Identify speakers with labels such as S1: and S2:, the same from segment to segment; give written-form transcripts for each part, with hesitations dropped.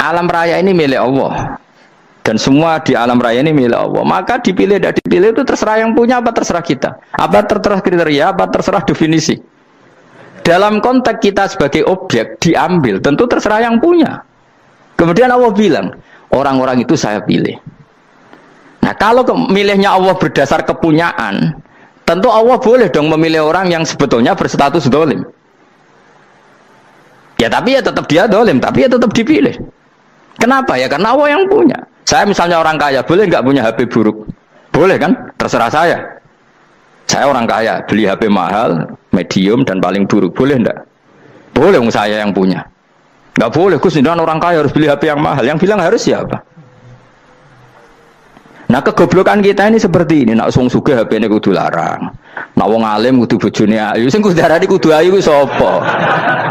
S1: Alam raya ini milik Allah. Dan semua di alam raya ini milik Allah. Maka dipilih tidak dipilih itu terserah yang punya apa terserah kita. Apa terserah kriteria, apa terserah definisi. Dalam konteks kita sebagai objek diambil, tentu terserah yang punya. Kemudian Allah bilang, orang-orang itu saya pilih. Nah kalau milihnya Allah berdasar kepunyaan, tentu Allah boleh dong memilih orang yang sebetulnya berstatus dolim. Ya tapi ya tetap dia dolim, tapi ya tetap dipilih. Kenapa ya? Karena Allah yang punya. Saya misalnya orang kaya, boleh nggak punya HP buruk? Boleh kan? Terserah saya. Saya orang kaya, beli HP mahal, medium dan paling buruk. Boleh enggak? Boleh, saya yang punya. Nggak boleh, Gus, orang kaya harus beli HP yang mahal. Yang bilang harus siapa? Nah kegoblokan kita ini seperti ini. Nak wong sugih HP ini kudu larang. Nak wong alim kudu bojone ayu. Sing kudu darani kudu ayu ku sapa?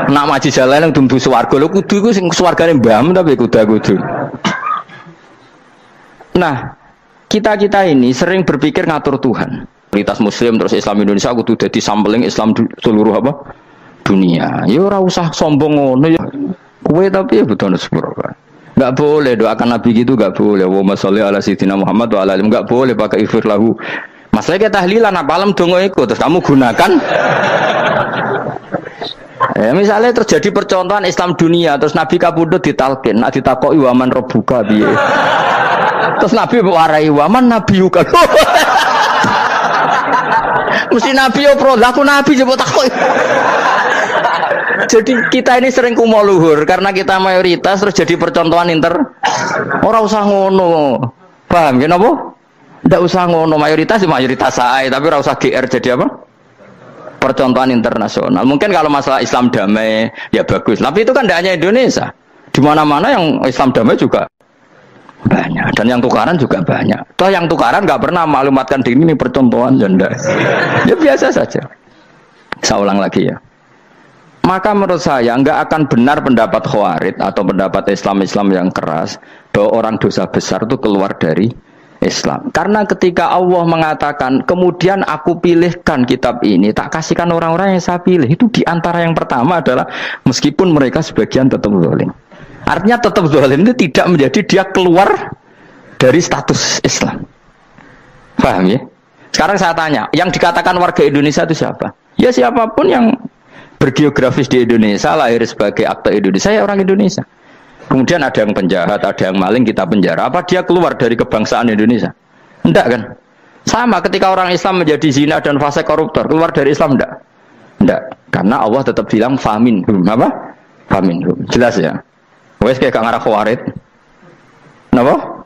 S1: Nak maji jalan yang dumbu swarga lho kudu iku sing swargane mbam tapi kudu. Nah, kita ini sering berpikir ngatur Tuhan. Komunitas Muslim terus Islam Indonesia kudu dadi sampling Islam seluruh apa? Dunia. Ya ora usah sombong ngono ya. Kowe tapi ya butuh sepuro kan. Enggak boleh doakan Nabi gitu, enggak boleh. Allahumma sholli ala sayyidina Muhammad wa ala alihi. Enggak boleh pakai ighfir lahu. Masalah kita tahlilan apa alam dongo iku terus kamu gunakan. Ya, misalnya terjadi percontohan Islam dunia terus Nabi kapundhut ditalkin, nak ditakoki waman rabbuka piye. Terus Nabi warai waman nabiyuka. Mesti Nabi yo pro, lah aku Nabi coba takut. Jadi kita ini sering kumo luhur karena kita mayoritas terus jadi percontohan ora usah ngono. Paham ya napa? Ndak usah ngono, mayoritas saya, tapi ora usah GR jadi apa? Percontohan internasional. Mungkin kalau masalah Islam damai ya bagus, tapi itu kan tidak hanya Indonesia. Di mana-mana yang Islam damai juga banyak dan yang tukaran juga banyak. Toh yang tukaran nggak pernah maklumatkan diri ini percontohan janda. Ya biasa saja. Saya ulang lagi ya. Maka menurut saya nggak akan benar pendapat Khawarij atau pendapat Islam yang keras bahwa orang dosa besar itu keluar dari Islam. Karena ketika Allah mengatakan kemudian aku pilihkan kitab ini tak kasihkan orang-orang yang saya pilih, itu diantara yang pertama adalah meskipun mereka sebagian tetap zalim. Artinya tetap zalim itu tidak menjadi dia keluar dari status Islam. Paham ya? Sekarang saya tanya, yang dikatakan warga Indonesia itu siapa? Ya siapapun yang bergeografis di Indonesia, lahir sebagai akte Indonesia, ya orang Indonesia. Kemudian ada yang penjahat, ada yang maling, kita penjara. Apa dia keluar dari kebangsaan Indonesia? Enggak kan? Sama ketika orang Islam menjadi zina dan fasik koruptor, keluar dari Islam enggak? Enggak. Karena Allah tetap bilang faminhum. Apa? Faminhum. Jelas ya? Wes kayak ngarah Khawarij. Kenapa?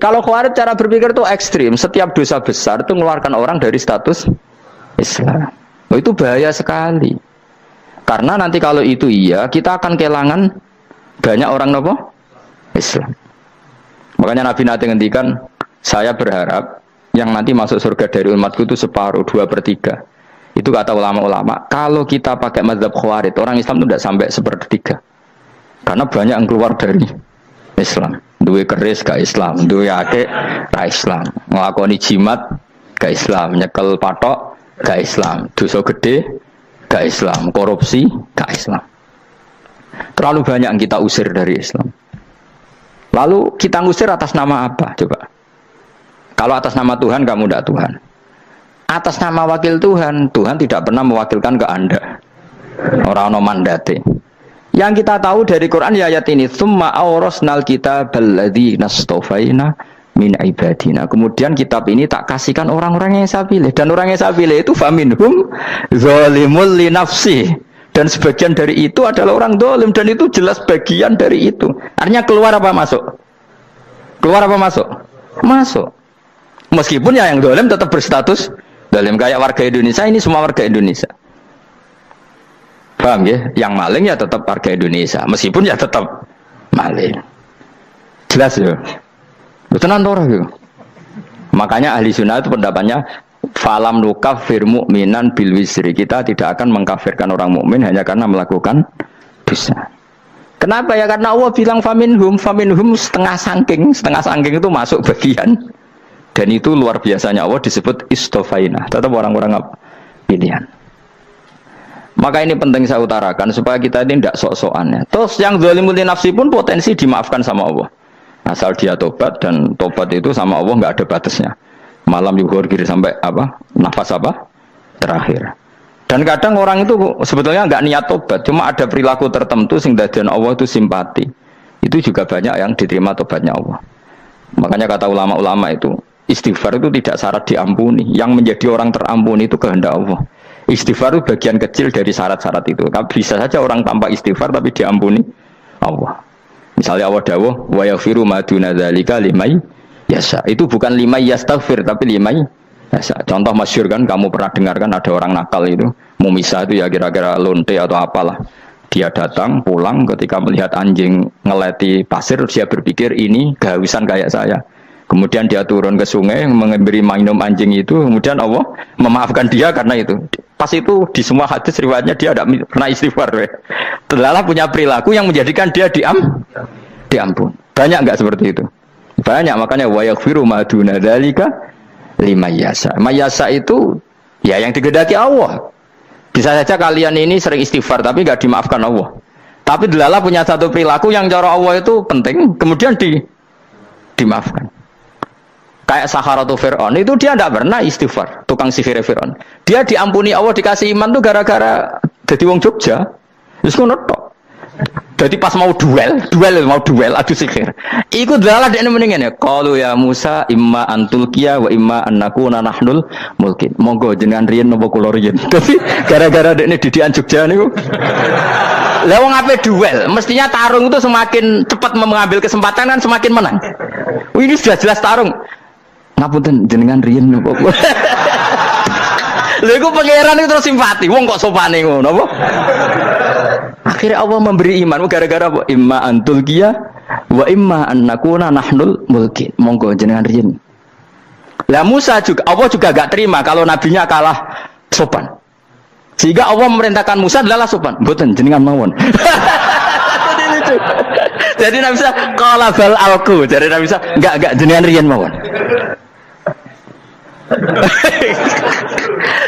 S1: Kalau Khawarij cara berpikir itu ekstrim. Setiap dosa besar itu mengeluarkan orang dari status Islam. Oh, itu bahaya sekali. Karena nanti kalau itu iya, kita akan kehilangan banyak orang nopo Islam. Makanya Nabi nanti ngendikan, saya berharap yang nanti masuk surga dari umatku itu separuh, 2/3. Itu kata ulama-ulama. Kalau kita pakai mazhab Khawarij, orang Islam itu tidak sampai 1/3. Karena banyak yang keluar dari Islam. Duwe keris ke Islam, duwe akeh ke Islam, nglakoni jimat ke Islam, nyekel patok ke Islam, dosa gede ke Islam, korupsi ke Islam. Terlalu banyak yang kita usir dari Islam. Lalu kita ngusir atas nama apa? Coba. Kalau atas nama Tuhan, kamu tidak Tuhan. Atas nama wakil Tuhan, Tuhan tidak pernah mewakilkan ke Anda. Orang-orang mandate. Yang kita tahu dari Quran ya ayat ini, tsumma awrasnal kitabal ladzina astafaina min ibadina. Kemudian kitab ini tak kasihkan orang-orang yang saya pilih, dan orang yang saya pilih itu faminhum zalimul li nafsi. Dan sebagian dari itu adalah orang zalim, dan itu jelas bagian dari itu. Artinya keluar apa masuk? Keluar apa masuk? Masuk. Meskipun ya yang zalim tetap berstatus zalim, kayak warga Indonesia, ini semua warga Indonesia. Paham ya? Yang maling ya tetap warga Indonesia, meskipun ya tetap maling. Jelas ya? Betul nanti gitu. Makanya ahli sunnah itu pendapatnya falam nukafir mu'minan bil wisri. Kita tidak akan mengkafirkan orang mukmin hanya karena melakukan dosa. Kenapa ya? Karena Allah bilang faminhum setengah sangking itu masuk bagian. Dan itu luar biasanya Allah disebut istofaina. Tetap orang-orang pilihan. Maka ini penting saya utarakan supaya kita ini tidak sok-sokan ya. Terus yang zalimul nafsi pun potensi dimaafkan sama Allah. Asal dia tobat, dan tobat itu sama Allah nggak ada batasnya. Malam yuhur kiri sampai apa? Nafas apa? Terakhir. Dan kadang orang itu sebetulnya nggak niat tobat, cuma ada perilaku tertentu sehingga dadian Allah itu simpati. Itu juga banyak yang diterima tobatnya Allah. Makanya kata ulama-ulama itu, istighfar itu tidak syarat diampuni. Yang menjadi orang terampuni itu kehendak Allah. Istighfar itu bagian kecil dari syarat-syarat itu. Bisa saja orang tanpa istighfar tapi diampuni Allah. Misalnya Allah dawuh, wa yaghfiru ma duna dzalika limay yasha. Itu bukan limay yastaghfir tapi limay yasha. Contoh masyhur kan, kamu pernah dengar kan, ada orang nakal itu, mumisa itu ya kira-kira lonte atau apalah. Dia datang pulang ketika melihat anjing ngeleti pasir, dia berpikir ini kehausan kayak saya. Kemudian dia turun ke sungai memberi minum anjing itu, kemudian Allah memaafkan dia karena itu. Pas itu di semua hadis riwayatnya dia tidak pernah istighfar. Terlalu punya perilaku yang menjadikan dia diampun. Banyak enggak seperti itu? Banyak, makanya wa yaghfiru ma duna dzalika liman yasha. Mayasa itu ya yang digedaki Allah. Bisa saja kalian ini sering istighfar tapi enggak dimaafkan Allah. Tapi delala punya satu perilaku yang cara Allah itu penting, kemudian dimaafkan. Kayak Saharatu Fir'aun itu dia tidak pernah istighfar, tukang sihir Fir'aun. Dia diampuni Allah, dikasih iman tuh gara-gara jadi wong Jogja. Terus ngono tok. Jadi pas mau duel adu sihir. Iku dalah dekne mendingan ya. Qalu ya Musa imma antulqiya wa imma annakuna nahnul mulkin. Monggo jenengan riyen napa kula riyen. Dadi gara-gara dekne didikan Jogja niku. Lah wong ape duel, mestinya tarung itu semakin cepat mengambil kesempatan kan semakin menang. Ini sudah jelas tarung. Ngapunten jenengan riyen napa. Lha iku pangeran itu terus simpati. Wong kok sopane ngono apa? Akhirnya Allah memberi iman gara-gara apa? Imma antul qiyah wa imma annakuna nahnul mulkin. Monggo jenengan riyen. Lah Musa juga Allah juga gak terima kalau nabinya kalah sopan. Sehingga Allah memerintahkan Musa adalah sopan. Mboten jenengan mawon. Jadi Nabi Musa qala bal alqu. Jadi Nabi Musa enggak jenengan riyen mawon.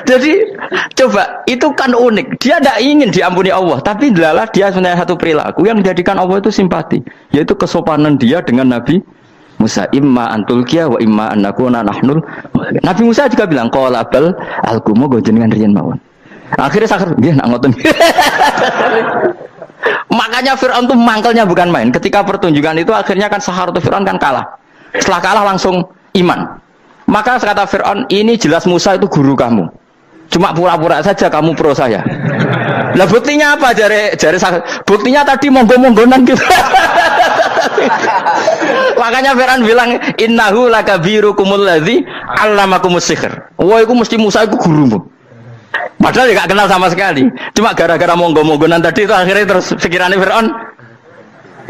S1: Jadi coba itu kan unik. Dia tidak ingin diampuni Allah, tapi adalah dia sebenarnya satu perilaku yang menjadikan Allah itu simpati, yaitu kesopanan dia dengan Nabi Musa. Imma antulqiya wa imma annakuna nahnul. Nabi Musa juga bilang qala bal alqumu go jenengan riyen mawon. Akhirnya sakar nggih nak ngoten. Makanya Firaun itu mangkelnya bukan main. Ketika pertunjukan itu akhirnya kan Saharatu Firaun kan kalah. Setelah kalah langsung iman. Maka kata Fir'aun, ini jelas Musa itu guru kamu. Cuma pura-pura saja kamu pro saya. Lah buktinya apa? Jare buktinya tadi monggo-monggonan gitu. Makanya Fir'aun bilang, innahu lakabirukumul ladzi 'allamakumus sihr. Wah, itu mesti Musa itu gurumu. Padahal dia gak kenal sama sekali. Cuma gara-gara monggo-monggonan tadi itu akhirnya terus pikirannya Fir'aun,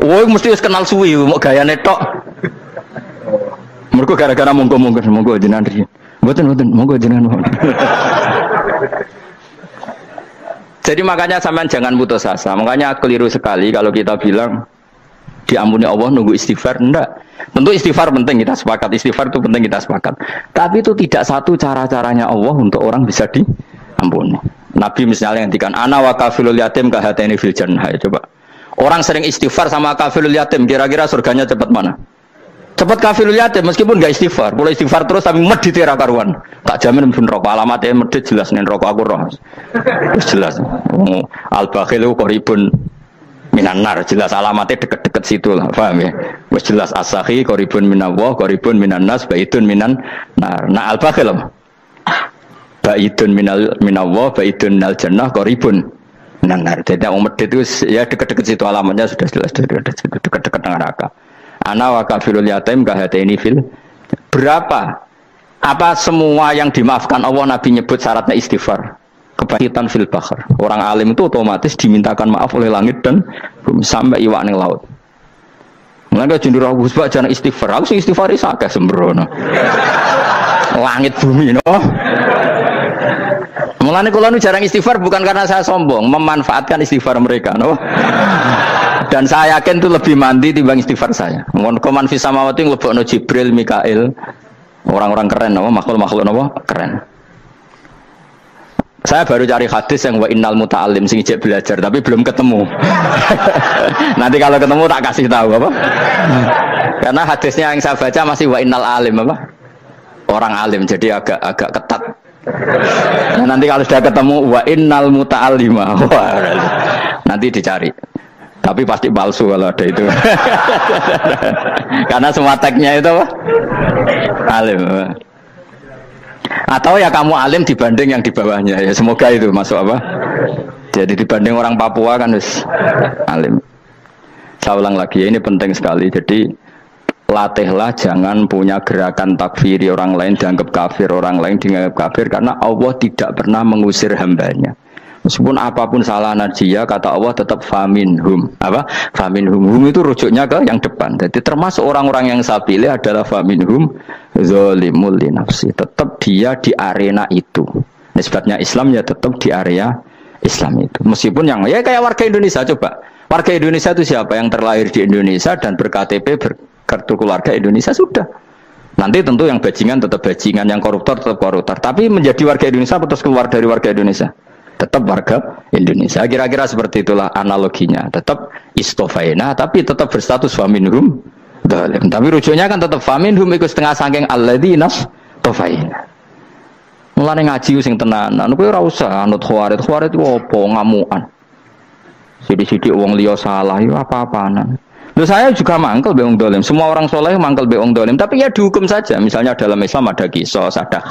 S1: wah, mesti harus kenal suwi, mau gayane tok. Mergo gara-gara monggo jenengan riyen. Mboten monggo jenengan mohon. Jadi makanya sampean jangan putus asa. Makanya keliru sekali kalau kita bilang diampuni Allah nunggu istighfar. Enggak. Tentu istighfar penting, kita sepakat. Istighfar itu penting, kita sepakat. Tapi itu tidak satu cara-caranya Allah untuk orang bisa diampuni. Nabi misalnya ngendikan ana wa kafilul yatim ka hatani fil jannah. Coba. Orang sering istighfar sama kafilul yatim, kira-kira surganya cepat mana? Cepat kafirul yatim meskipun gak istighfar, boleh istighfar terus tapi medit era karuan. Tak jamin pun rokok alamatnya medit jelas nih rokok aku roh. Jelas. Al bakhilu qaribun minan nar, jelas alamatnya deket-deket situ lah, paham ya? Wes jelas as-sakhi qaribun minallah, qaribun minan nas, baitun minan nar. Nah al bakhil baitun minallah, baitun minal jannah, qaribun minan nar. Jadi yang medit itu ya deket-deket situ alamatnya sudah jelas deket-deket dengan neraka. Ana wa kafirul yatim kahataini fil. Berapa? Apa semua yang dimaafkan Allah Nabi nyebut syaratnya istighfar. Kebaikan fil bahr. Orang alim itu otomatis dimintakan maaf oleh langit dan bumi sampai iwak ning laut. Mulane jendur aku sebab jangan istighfar. Aku sing istighfar iki akeh sembrono. Langit bumi no. Mulane kula nu jarang istighfar bukan karena saya sombong, memanfaatkan istighfar mereka no. Dan saya yakin itu lebih mandi timbang istighfar saya. Koman fi samawati nglebokno Jibril, Mikail, orang-orang keren apa makhluk-makhluk apa keren. Saya baru cari hadis yang wa innal muta'allim sing ijek belajar tapi belum ketemu. Nanti kalau ketemu tak kasih tahu apa? Karena hadisnya yang saya baca masih wa innal alim apa? Orang alim jadi agak ketat. Nah, nanti kalau sudah ketemu wa innal muta'allima. Nanti dicari. Tapi pasti palsu kalau ada itu. Karena semua tagnya itu apa? Alim. Atau ya kamu alim dibanding yang di bawahnya ya, semoga itu masuk apa? Jadi dibanding orang Papua kan harus alim. Saya ulang lagi ya, ini penting sekali. Jadi latihlah jangan punya gerakan takfiri orang lain dianggap kafir, orang lain dianggap kafir, karena Allah tidak pernah mengusir hambanya. Meskipun apapun salah najiyah, kata Allah tetap faminhum. Apa? Faminhum. Hum itu rujuknya ke yang depan. Jadi termasuk orang-orang yang saya pilih adalah faminhum zalimul li nafsi. Tetap dia di arena itu. Nisbatnya Islam ya tetap di area Islam itu. Meskipun yang ya kayak warga Indonesia coba. Warga Indonesia itu siapa? Yang terlahir di Indonesia dan ber-KTP berkartu keluarga Indonesia sudah. Nanti tentu yang bajingan tetap bajingan, yang koruptor tetap koruptor. Tapi menjadi warga Indonesia terus keluar dari warga Indonesia. Tetap warga Indonesia. Kira-kira seperti itulah analoginya. Tetap istofaina, tapi tetap berstatus faminhum zalim. Tapi rujuknya kan tetap faminhum ikut setengah sangking alladzina tofaina. Mulane ngaji sing tenanan. Kowe ora usah anut khawarit. Khawarit itu apa? Ngamukan. Sidik-sidik wong liya salah yo apa-apaan. Loh saya juga mangkel be wong dolim. Semua orang soleh mangkel be wong dolim. Tapi ya dihukum saja. Misalnya dalam Islam ada kisos, ada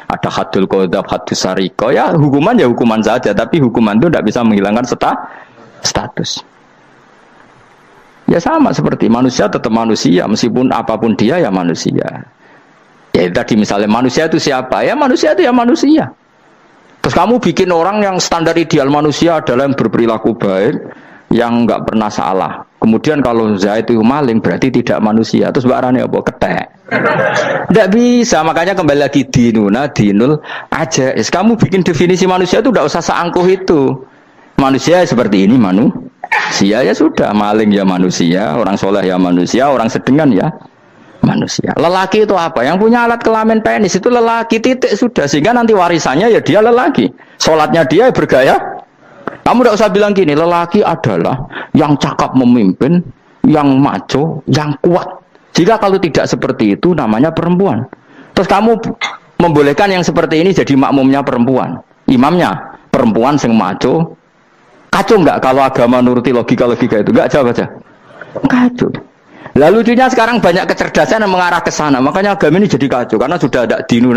S1: ada hadul qadhaf, hadus sariko. Ya hukuman saja. Tapi hukuman itu tidak bisa menghilangkan status. Ya sama seperti manusia tetap manusia. Meskipun apapun dia ya manusia. Ya tadi misalnya manusia itu siapa? Ya manusia itu ya manusia. Terus kamu bikin orang yang standar ideal manusia adalah yang berperilaku baik, yang enggak pernah salah. Kemudian kalau Zaid itu maling berarti tidak manusia. Terus barane apa? Ketek. Tidak bisa. Makanya kembali lagi dinul aja. Kamu bikin definisi manusia itu tidak usah seangkuh itu. Manusia seperti ini manusia ya sudah. Maling ya manusia, orang soleh ya manusia, orang sedengan ya manusia. Lelaki itu apa? Yang punya alat kelamin penis itu lelaki, titik sudah. Sehingga nanti warisannya ya dia lelaki. Sholatnya dia bergaya. Kamu tidak usah bilang gini, lelaki adalah yang cakap memimpin, yang maco, yang kuat. Jika kalau tidak seperti itu namanya perempuan. Terus kamu membolehkan yang seperti ini jadi makmumnya perempuan, imamnya perempuan sing maco. Kacau enggak kalau agama nuruti logika-logika itu? Enggak, jawab aja. Kacau. Lalu lucunya sekarang banyak kecerdasan yang mengarah ke sana. Makanya agama ini jadi kacau karena sudah ada dinul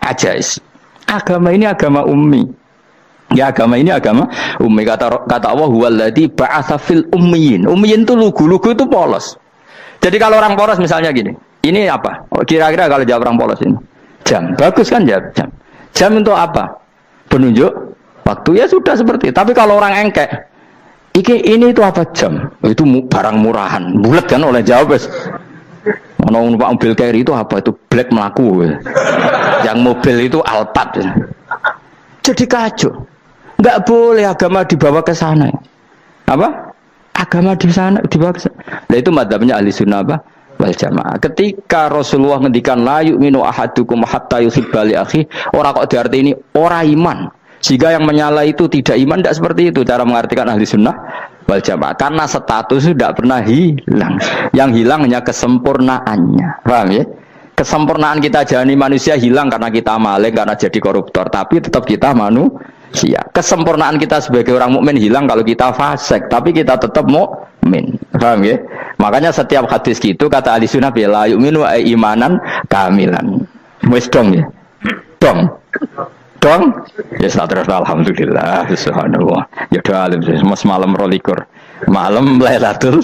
S1: ajais. Agama ini agama ummi. Ya agama ini agama ummi. Kata Allah huwallazi ba'atsa fil ummiyin. Ummiyin itu lugu itu polos. Jadi kalau orang polos misalnya gini. Ini apa? Kira-kira kalau jawab orang polos ini. Jam. Bagus kan jawab jam. Jam untuk apa? Penunjuk waktu ya sudah seperti itu. Tapi kalau orang engkek ini itu apa jam? Itu barang murahan. Bulat kan oleh jawab. Ono numpak mobil carry itu apa? Itu black melaku. Yang mobil itu Alphard. Jadi kacau. Enggak boleh agama dibawa ke sana. Apa? Agama di sana dibawa ke sana. Nah itu madzhabnya ahli sunnah apa? Wal jamaah. Ketika Rasulullah ngendikan la yu'minu ahadukum hatta yuhibba li akhi, ora kok diarti ini ora iman. Jika yang menyala itu tidak iman, tidak seperti itu cara mengartikan ahli sunnah wal jamaah. Karena status itu tidak pernah hilang. Yang hilang hanya kesempurnaannya. Paham ya? Kesempurnaan kita jalani manusia hilang karena kita maling, karena jadi koruptor. Tapi tetap kita manusia. Kesempurnaan kita sebagai orang mukmin hilang kalau kita fasik. Tapi kita tetap mukmin. Paham ya? Makanya setiap hadis gitu kata ahli sunnah la yu'minu imanan kamilan. Wis dong ya? Dong. Ya terus alhamdulillah subhanallah. Ya doa alim semua semalam rolikur. Malam Lailatul.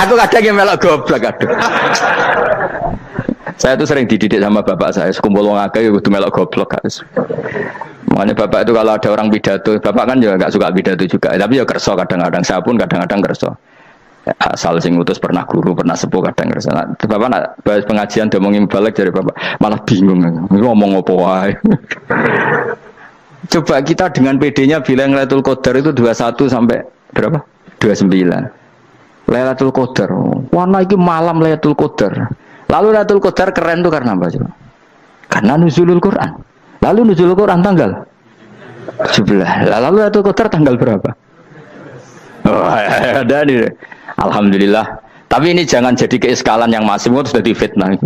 S1: Aku kadang yang melok goblok aduh. Saya tuh sering dididik sama bapak saya, sekumpul wong akeh kudu melok goblok guys. Makanya bapak itu kalau ada orang pidato, bapak kan juga enggak suka pidato juga, tapi ya kerso kadang-kadang, saya pun kadang-kadang kerso. Asal sing ngutus pernah guru, pernah sepuh kadang kerso. Nah, bapak nak bahas pengajian ngomongin balik dari bapak, malah bingung. Ngomong apa wae. Coba kita dengan PD-nya bilang Lailatul Qadar itu 21 sampai berapa? 29. Lailatul Qadar. Warna iki malam Lailatul Qadar. Lalu Lailatul Qadar keren tuh karena apa coba? Karena nuzulul Quran. Lalu nuzul Quran tanggal 17. Lalu Lailatul Qadar tanggal berapa? Oh, ada nih. Alhamdulillah. Tapi ini jangan jadi keiskalan yang masif, itu sudah difitnah.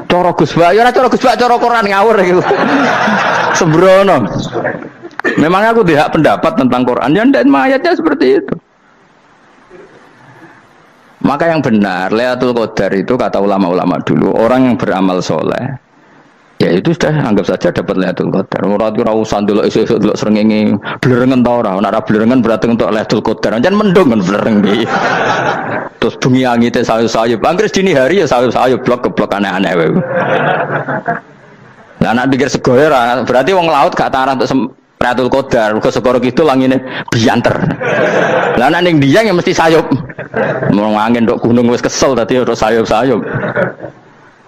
S1: Coro Gus Bak, ya coro Gus Bak, coro Quran ngawur gitu. Sembrono. Memang aku tidak pendapat tentang Quran, ya dan ayatnya seperti itu. Maka yang benar, Lailatul Qadar itu kata ulama-ulama dulu, orang yang beramal soleh, ya itu sudah anggap saja dapat Lailatul Qadar. Ora usah ndelok esuk-esuk ndelok srengenge blerengen ta ora. Nek ora blerengen berarti untuk Lailatul Qadar. Jan mendung kan blereng iki. Terus bengi angite sayup-sayup. Anggere dini hari ya sayup-sayup blok-blok aneh-aneh wae. Lah nek pikir sego ora, berarti wong laut gak tarah untuk Lailatul Qadar. Mergo segoro kidul angine bianter. Lah nek ning Dieng ya mesti sayup. Mau angin tok gunung wis kesel dadi ora sayup-sayup.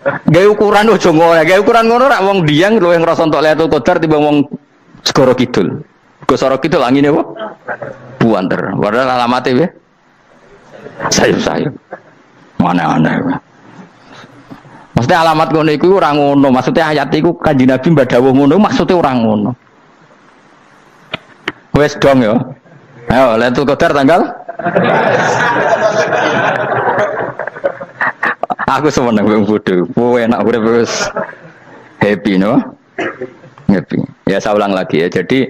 S1: Gawe ukuran ojo ngono, gawe ukuran ngono rak wong Dieng luwih ngrasa entuk Lailatul Qadar timbang wong segoro kidul. Segoro kidul angine apa? Buanter. Padahal alamate ya. Sayup-sayup. Mana-mana. Maksudnya alamat ngono iku ora ngono, maksudnya ayat iku Kanjeng Nabi mbadhawuh ngono, maksudnya ora ngono. Wes dong ya. Ayo Lailatul Qadar tanggal. Aku seneng wong bodoh. Enak urip wis happy no. Happy. Ya saya ulang lagi ya. Jadi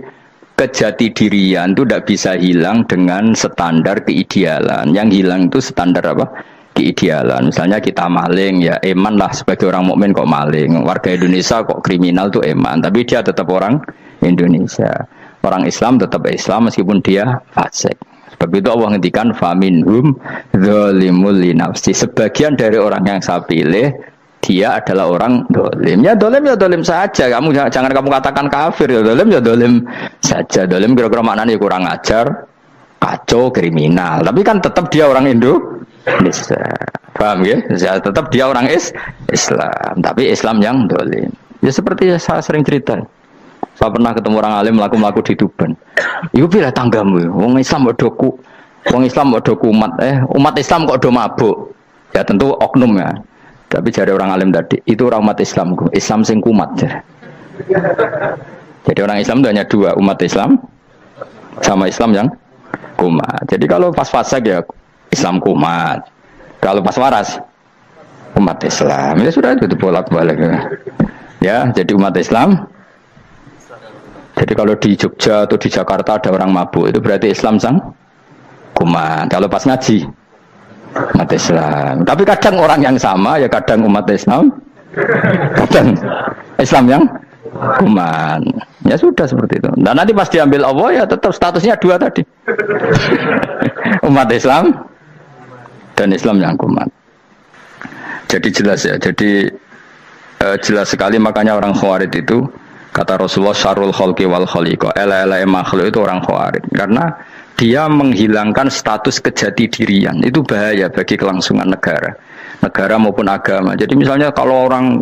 S1: kejati dirian itu tidak bisa hilang dengan standar keidealan. Yang hilang itu standar apa? Keidealan. Misalnya kita maling, ya eman lah sebagai orang mukmin kok maling. Warga Indonesia kok kriminal tuh eman, tapi dia tetap orang Indonesia. Orang Islam tetap Islam meskipun dia fasik. Sebab itu Allah ngendikan faminhum zalimul linafsi. Sebagian dari orang yang saya pilih dia adalah orang dolim. Ya dolim saja. Kamu jangan kamu katakan kafir. Ya dolim saja. Dolim kira-kira maknanya kurang ajar, kacau, kriminal. Tapi kan tetap dia orang Indonesia. Paham ya? Ya tetap dia orang Islam. Tapi Islam yang dolim. Ya seperti saya sering cerita. Saya pernah ketemu orang alim melaku-melaku di Tuban. Iku pilih tanggamu. Wong Islam kok doku. Wong Islam kok doku umat Islam kok do mabuk. Ya tentu oknum ya. Tapi dari orang alim tadi, itu orang umat Islam. Islam sing kumat. Jadi orang Islam itu hanya dua, umat Islam sama Islam yang kumat. Jadi kalau pas fasik ya Islam kumat. Kalau pas waras umat Islam. Ya sudah itu bolak-balik. Ya, jadi umat Islam. Jadi kalau di Jogja atau di Jakarta ada orang mabuk, itu berarti Islam sang kumat. Kalau pas ngaji umat Islam. Tapi kadang orang yang sama ya kadang umat Islam, kadang Islam yang kumat. Ya sudah seperti itu. Dan nanti pas diambil Allah ya tetap statusnya dua tadi. Umat Islam dan Islam yang kumat. Jadi jelas ya. Jadi jelas sekali makanya orang Khawarij itu kata Rasulullah syarrul khalqi wal khaliqa. Ela-ela makhluk itu orang Khawarij karena dia menghilangkan status kejati dirian. Itu bahaya bagi kelangsungan negara maupun agama. Jadi misalnya kalau orang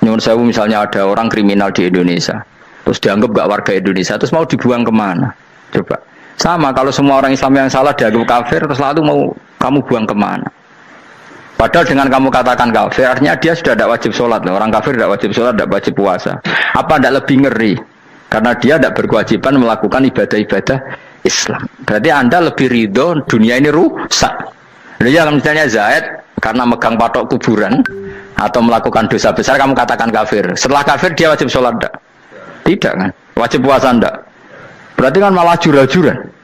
S1: nyuwun sewu misalnya ada orang kriminal di Indonesia terus dianggap gak warga Indonesia terus mau dibuang kemana? Coba sama kalau semua orang Islam yang salah dianggap kafir terus lalu mau kamu buang kemana? Padahal dengan kamu katakan kafir artinya dia sudah tidak wajib sholat. Orang kafir tidak wajib sholat, tidak wajib puasa. Apa tidak lebih ngeri? Karena dia tidak berkewajiban melakukan ibadah-ibadah Islam. Berarti Anda lebih ridho dunia ini rusak. Ya misalnya Zaid karena megang patok kuburan atau melakukan dosa besar kamu katakan kafir. Setelah kafir dia wajib sholat enggak? Tidak kan? Wajib puasa enggak? Berarti kan malah jura-jura.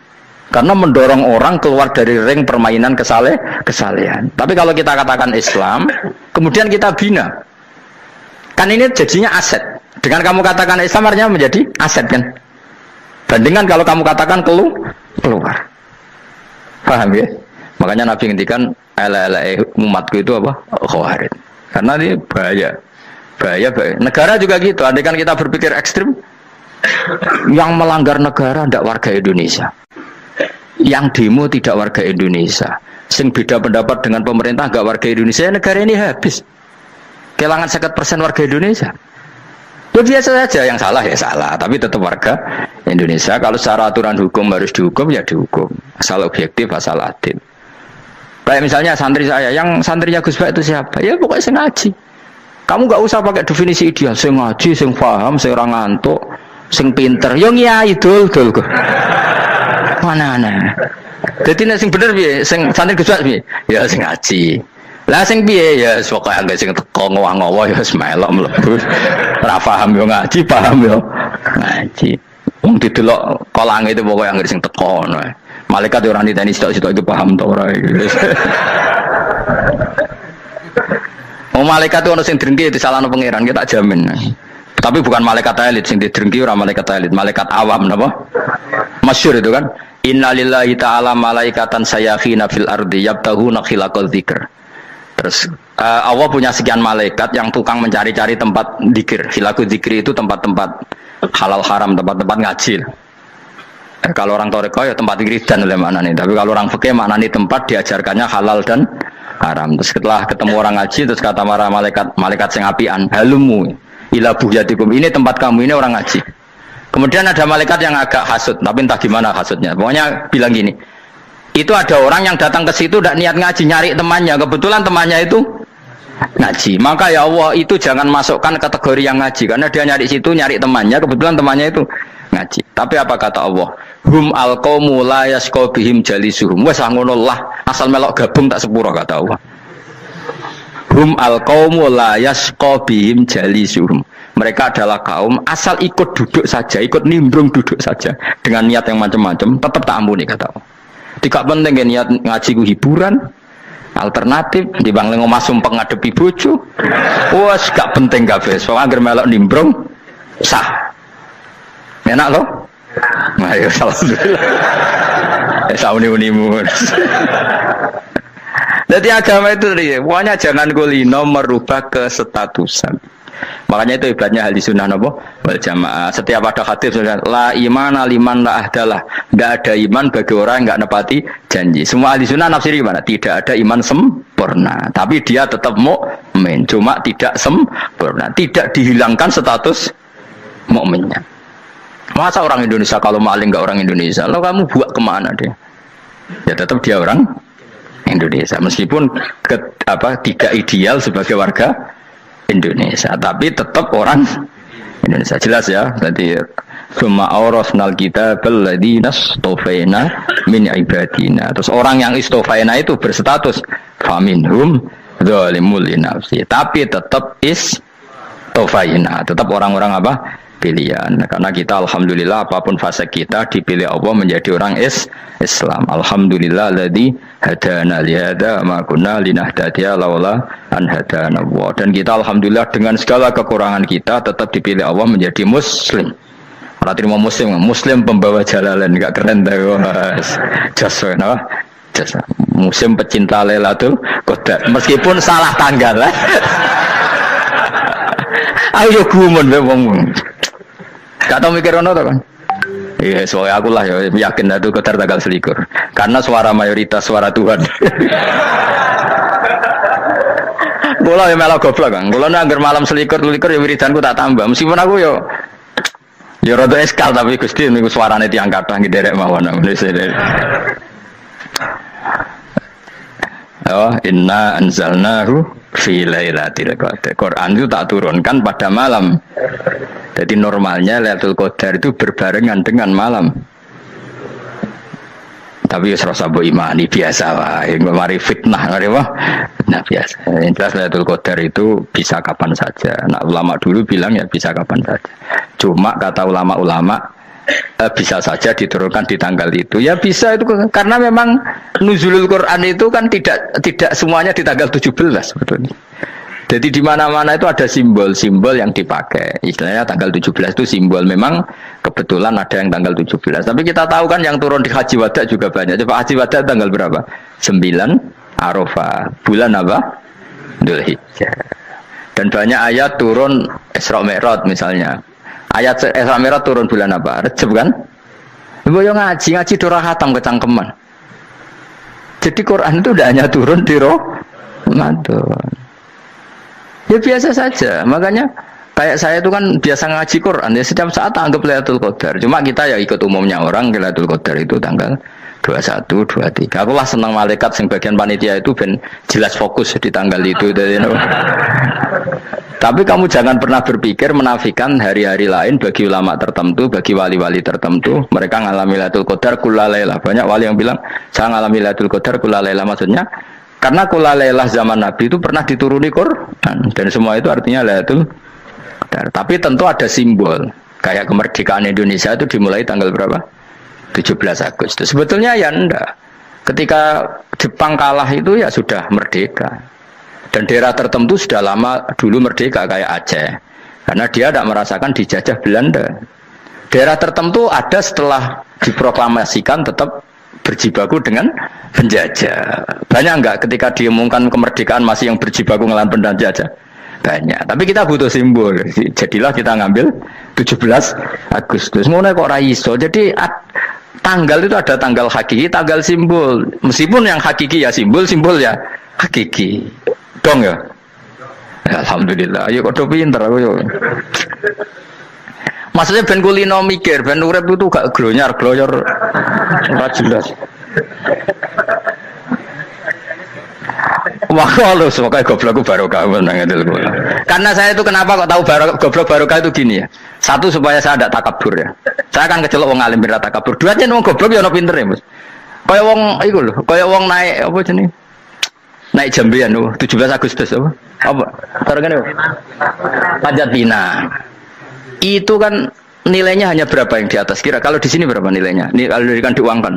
S1: Karena mendorong orang keluar dari ring permainan kesalehan. Tapi kalau kita katakan Islam, kemudian kita bina. Kan ini jadinya aset. Dengan kamu katakan Islam artinya menjadi aset kan? Bandingkan kalau kamu katakan keluar. Paham ya? Makanya Nabi ngendikan ala-ala umatku itu apa? Khawarij. Karena ini bahaya. Bahaya. Negara juga gitu. Andai kan kita berpikir ekstrim, yang melanggar negara tidak warga Indonesia. Yang demo tidak warga Indonesia. Sing beda pendapat dengan pemerintah enggak warga Indonesia, negara ini habis. Kehilangan 50% warga Indonesia. Ya biasa saja, yang salah ya salah, tapi tetap warga Indonesia. Kalau secara aturan hukum harus dihukum ya dihukum. Asal objektif, asal adil. Kayak misalnya santri saya, yang santrinya Gus Bak itu siapa? Ya pokoknya sengaji. Kamu nggak usah pakai definisi ideal, sing ngaji, sing paham, sing ora ngantuk, sing pinter. Yo ngiyai dul kok. Mana. Jadi nek sing bener piye? Sing santri Gus piye? Ya sing ngaji. Lah sing piye ya pokoke anggere sing teko ngowah-ngowah ya wis melok mlebu. Ora paham yo ngaji, paham yo ngaji. Wong didelok kolange itu pokoke anggere sing teko ngono. Malaikat ora niteni sitok-sitok itu paham ta ora. Oh malaikat itu ono sing drengki disalahno pangeran kita jamin. Tapi bukan malaikat elit sing didrengki ora malaikat elit, malaikat awam napa? Masyhur itu kan. Innalillahi ta'ala malaikatan sayakhina fil ardi yabtaghuna khilaqal dzikr. Terus Allah punya sekian malaikat yang tukang mencari-cari tempat dzikir. Khilaqul dzikri itu tempat-tempat halal haram, tempat-tempat ngaji. Kalau orang toreko ya tempat wiridan oleh mana nih. Tapi kalau orang fikih mana nih tempat diajarkannya halal dan haram. Terus setelah ketemu orang ngaji terus kata para malaikat sing apian, halumu ila buhyatikum. Ini tempat kamu, ini orang ngaji. Kemudian ada malaikat yang agak hasud, tapi entah gimana hasudnya. Pokoknya bilang gini, itu ada orang yang datang ke situ tidak niat ngaji, nyari temannya. Kebetulan temannya itu ngaji. Maka ya Allah itu jangan masukkan kategori yang ngaji, karena dia nyari situ nyari temannya. Kebetulan temannya itu ngaji. Tapi apa kata Allah? Hum alqaumu la yasqa bihim jalisuhum. Wes ngono lah, asal melok gabung tak sepuro kata Allah. Hum alqaumu la yasqa bihim jalisuhum. Mereka adalah kaum asal ikut duduk saja, ikut nimbrung duduk saja dengan niat yang macam-macam, tetap tak ampuni kata Allah. Tidak penting kan niat ngaji ku hiburan, alternatif dibang lengo masum pengadepi bojo. Wes gak penting kabeh. Soale anggere melok nimbrung sah. Enak loh? Nah, ya alhamdulillah. Sauni-unimu. Jadi agama itu pokoknya jangan kulino merubah kesestatusan. Makanya itu ibaratnya ahli sunnah nabo wal jamaah. Setiap ada hadis la iman liman la ahdalah. Tidak ada iman bagi orang yang nggak nepati janji. Semua ahli sunnah nafsiri gimana? Tidak ada iman sempurna. Tapi dia tetap mukmin. Cuma tidak sempurna. Tidak dihilangkan status mukminnya. Masa orang Indonesia kalau maling nggak orang Indonesia? Lo kamu buat kemana dia? Ya tetap dia orang Indonesia. Meskipun tidak ideal sebagai warga Indonesia, tapi tetap orang Indonesia. Jelas ya. Jadi summa awrasnal kitabal ladzina istofaina min ibadina. Terus orang yang istofaina itu berstatus faminhum zalimul linafsi. Tapi tetap istofaina, tetap orang-orang apa? Pilihan. Karena kita alhamdulillah apapun fase kita dipilih Allah menjadi orang Islam. Alhamdulillah alladzi hadana li hadza ma kunna linahtadiya laula an hadana Allah. Dan kita alhamdulillah dengan segala kekurangan kita tetap dipilih Allah menjadi muslim. Ora terima muslim pembawa jalalan, enggak keren ta Mas. Jasa napa? Jasa. Muslim pecinta Lailatul Qadar. Meskipun salah tanggal. Ayo gumun wae wong. Gak tau mikir ono to kan? Iya, soalnya aku lah ya yakin itu Qadar tanggal 21. Karena suara mayoritas suara Tuhan. Kula ya malah goblok kan. Kula nek malam 21 ya wiridanku tak tambah. Meskipun aku ya rada eskal tapi Gusti niku suarane tiyang kathah nderek mawon. Oh, inna anzalnahu fi lailatul qadar. Quran itu tak turunkan pada malam. Jadi normalnya Lailatul Qadar itu berbarengan dengan malam. Tapi wis rasa mbok imani biasa wae, mari fitnah ngare wah. Nah biasa. Yang jelas Lailatul Qadar itu bisa kapan saja. Nah ulama dulu bilang ya bisa kapan saja. Cuma kata ulama-ulama bisa saja diturunkan di tanggal itu. Ya bisa itu karena memang nuzulul Quran itu kan tidak semuanya di tanggal 17 sebetulnya. Jadi di mana-mana itu ada simbol-simbol yang dipakai. Istilahnya tanggal 17 itu simbol. Memang kebetulan ada yang tanggal 17. Tapi kita tahu kan yang turun di Haji Wada juga banyak. Coba Haji Wada tanggal berapa? 9 Arafah. Bulan apa? Dzulhijjah. Dan banyak ayat turun Isra Mi'raj misalnya. Ayat Isra Mi'raj turun bulan apa? Rejab kan? Ibu yang ngaji dora khatam kecangkeman. Jadi Quran itu tidak hanya turun di Ramadan. Ya biasa saja, makanya kayak saya itu kan biasa ngaji Quran ya setiap saat anggap Lailatul Qadar. Cuma kita ya ikut umumnya orang Lailatul Qadar itu tanggal 21, 23. Aku lah senang malaikat yang bagian panitia itu ben jelas fokus di tanggal itu. Tapi kamu jangan pernah berpikir menafikan hari-hari lain bagi ulama tertentu, bagi wali-wali tertentu. Mereka ngalami Lailatul Qadar kulalailah. Banyak wali yang bilang, saya ngalami Lailatul Qadar kulalailah. Maksudnya, karena kulalailah zaman Nabi itu pernah dituruni Quran. Dan semua itu artinya Lailatul Qadar. Tapi tentu ada simbol. Kayak kemerdekaan Indonesia itu dimulai tanggal berapa? 17 Agustus. Sebetulnya ya enggak. Ketika Jepang kalah itu ya sudah merdeka. Dan daerah tertentu sudah lama dulu merdeka kayak Aceh. Karena dia tidak merasakan dijajah Belanda. Daerah tertentu ada setelah diproklamasikan tetap berjibaku dengan penjajah. Banyak enggak ketika diumumkan kemerdekaan masih yang berjibaku ngelawan penjajah? Banyak. Tapi kita butuh simbol. Jadilah kita ngambil 17 Agustus. Ngono kok ra iso. Jadi tanggal itu ada tanggal hakiki, tanggal simbol. Meskipun yang hakiki ya simbol, simbol ya hakiki. Dong ya? Alhamdulillah. Ayo kok pinter aku yo. Maksudnya ben kulino mikir, ben urip itu gak glonyar-glonyor ora jelas. Wah, kalau semoga goblokku barokah menang itu. Karena saya itu kenapa kok tahu goblok barokah itu gini ya. Satu supaya saya tidak takabur ya. Saya akan kecelok wong alim berat takabur. Dua aja wong goblok ya ono pinter ya, Mas. Kaya wong iku lho, kaya wong naik apa jenenge? Naik jambian lho, 17 Agustus apa? Apa? Targane apa? Panjat Pinang. Itu kan nilainya hanya berapa yang di atas kira? Kalau di sini berapa nilainya? Ini kalau diberikan diuangkan.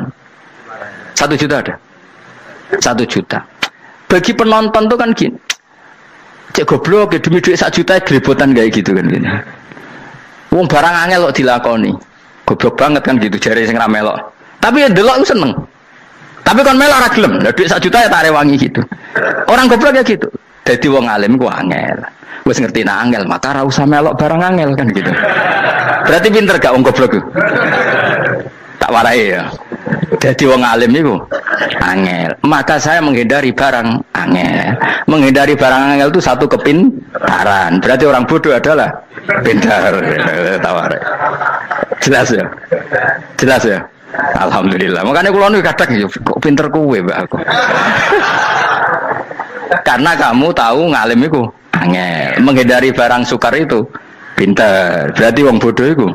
S1: 1 juta ada. 1 juta. Bagi penonton tuh kan gini, cek goblok ya demi duit 1 juta grebotan kayak gitu kan gini. Wong barang angel kok dilakoni, goblok banget kan gitu jari sing ra melok. Tapi ya delok seneng. Tapi kon melok ra gelem, lah duit 1 juta ya tak rewangi gitu. Orang goblok ya gitu. Dadi wong alim ku angel. Wis ngerti nak angel maka ra usah melok barang angel kan gitu. Berarti pinter gak wong goblok ku? Tak warai ya. Jadi wong alim niku angel. Maka saya menghindari barang angel. Menghindari barang angel itu satu kepintaran. Berarti orang bodoh adalah pintar. Tawar. Jelas ya? Jelas ya? Alhamdulillah. Makanya kula niku kadang kok pinter kowe, Mbak aku. Karena kamu tahu ngalim iku angel. Menghindari barang sukar itu pintar. Berarti wong bodoh itu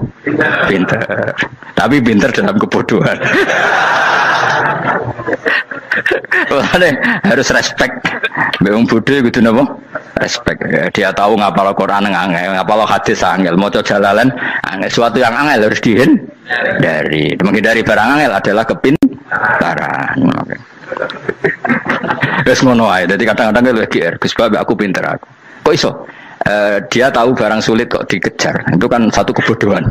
S1: pintar. Tapi pintar dalam kebodohan. Makanya harus respect. Wong bodoh itu napa? Respect. Dia tahu ngapal Quran angel, ngapal hadis angel, maca jalalan angel. Suatu yang angel harus dihindari. Menghindari barang angel adalah kepintaran. Wes ngono ae. Dadi kadang-kadang lagi Gus Bab aku pinter aku. Kok iso? Dia tahu barang sulit kok dikejar. Itu kan satu kebodohan.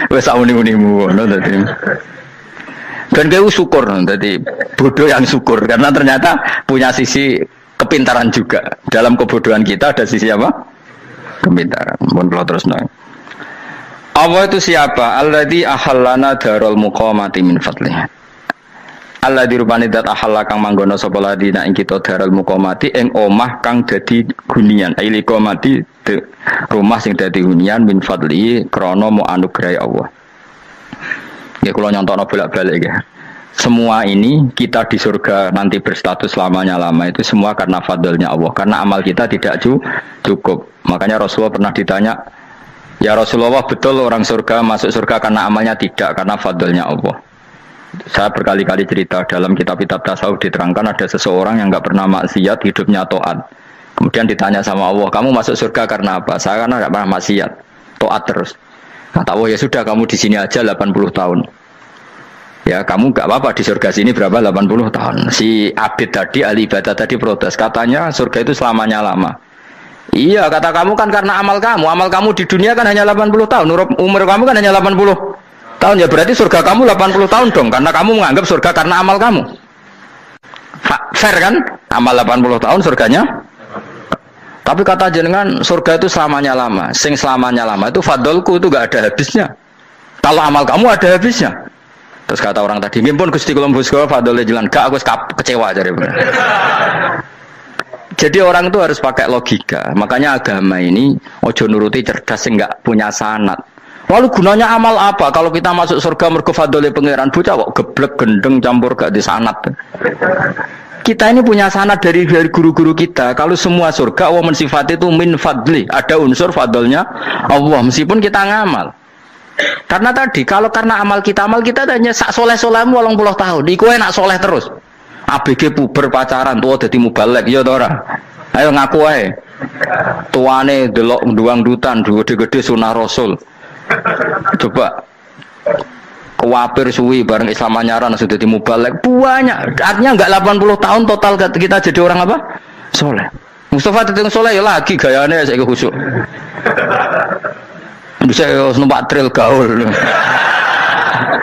S1: Wes uni-unimu ngono dadi. Dan kau syukur dadi bodoh yang syukur karena ternyata punya sisi kepintaran juga. Dalam kebodohan kita ada sisi apa? Kepintaran. Mun kula terusno. Allah itu siapa? Alladzi ahallana darul muqamati min fadlihi. Allah dirupani dat ahalla kang manggono sapa ladina ing kita daral muqamati ing omah kang dadi hunian aili qamati rumah sing dadi hunian min fadli krana mu anugrahe Allah. Ya kula nyontokno bolak-balik ya. Semua ini kita di surga nanti berstatus lamanya-lama itu semua karena fadlnya Allah. Karena amal kita tidak cukup. Makanya Rasulullah pernah ditanya, "Ya Rasulullah, betul orang surga masuk surga karena amalnya tidak karena fadlnya Allah?" Saya berkali-kali cerita dalam kitab-kitab tasawuf diterangkan ada seseorang yang nggak pernah maksiat, hidupnya taat. Kemudian ditanya sama Allah, kamu masuk surga karena apa? Saya karena nggak pernah maksiat, taat terus. Kata Allah, ya sudah kamu di sini aja 80 tahun. Ya kamu nggak apa-apa di surga sini berapa 80 tahun. Si Abid tadi, ahli ibadah tadi protes, katanya surga itu selamanya lama. Iya kata kamu kan karena amal kamu di dunia kan hanya 80 tahun, umur kamu kan hanya 80 tahun ya berarti surga kamu 80 tahun dong karena kamu menganggap surga karena amal kamu. Fair kan? Amal 80 tahun surganya. Tapi kata jenengan surga itu selamanya lama. Sing selamanya lama itu fadolku itu gak ada habisnya. Kalau amal kamu ada habisnya. Terus kata orang tadi, "Ngimpun Gusti kula mbusga fadole jalan." Gak, aku kecewa jare. Jadi orang itu harus pakai logika. Makanya agama ini ojo nuruti cerdas sing gak punya sanad. Lalu gunanya amal apa? Kalau kita masuk surga mergo fadhole pangeran bocah kok geblek gendeng campur gak disanat. kita ini punya sanad dari guru-guru kita. Kalau semua surga Allah mensifati itu min fadli, ada unsur fadlnya Allah meskipun kita ngamal. Karena tadi kalau karena amal kita hanya sak soleh-solehmu 80 tahun. Iku enak soleh terus. ABG puber pacaran tua dadi mubalek ya ta ora? Ayo ngaku ae. Tuane delok nduang dutan gede-gede sunah Rasul. Coba kewapir suwi bareng Islam anyaran sudah dadi mubalek banyak. Artinya enggak 80 tahun total kita jadi orang apa? Soleh. Mustafa teteng soleh ya lagi gayane saiki khusyuk. Bisa numpak trail gaul.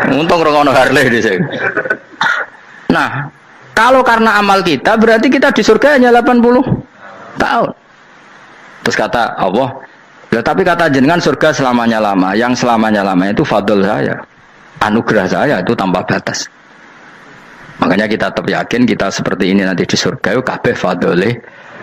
S1: Untung rengono Harley di sini. Nah, kalau karena amal kita berarti kita di surga hanya 80 tahun. Terus kata Allah, ya, tapi kata jenengan surga selamanya lama. Yang selamanya lama itu fadl saya. Anugerah saya itu tanpa batas. Makanya kita tetap yakin kita seperti ini nanti di surga itu kabeh fadlih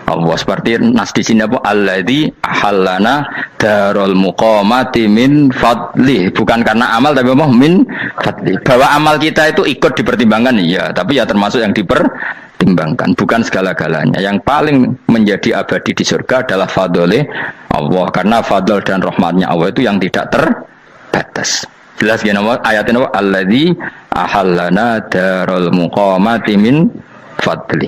S1: Allah, seperti nas di sini apa alladzi ahallana darul muqamati min fadli, bukan karena amal tapi apa min fadli. Bahwa amal kita itu ikut dipertimbangkan iya, tapi ya termasuk yang dipertimbangkan, bukan segala-galanya. Yang paling menjadi abadi di surga adalah fadli Allah, karena fadl dan rahmatnya Allah itu yang tidak terbatas. Jelas gini ayatnya apa alladzi ahallana darul muqamati min fadli.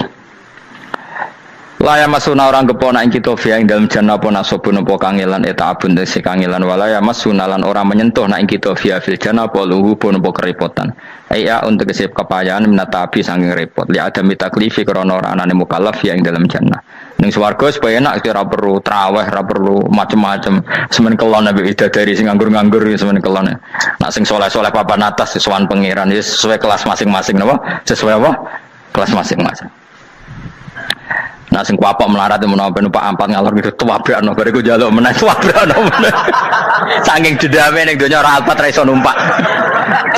S1: Laya masuna orang kepona ing kita via ing dalam jannah apa nasobun apa kangelan eta abun desi kangelan walaya masuna lan orang menyentuh na ing kita via fil jannah apa luhu pun apa kerepotan ya untuk kesip kepayaan minatabi saking repot li ada mitaklifi krana ora anane mukallaf via ing dalam jannah ning swarga supaya enak ora perlu traweh ora perlu macam-macam semen kelon nabi dari sing nganggur-nganggur semen kelon nak sing soleh-soleh papan atas sesuai pangeran sesuai kelas masing-masing napa sesuai apa kelas masing-masing. Nah sing kuapok melarat menawa numpak ampat ngalor gitu tuwabrakno bariku njaluk meneh tuwabrakno meneh. Saking dendame ning donya ora alpat ra iso numpak.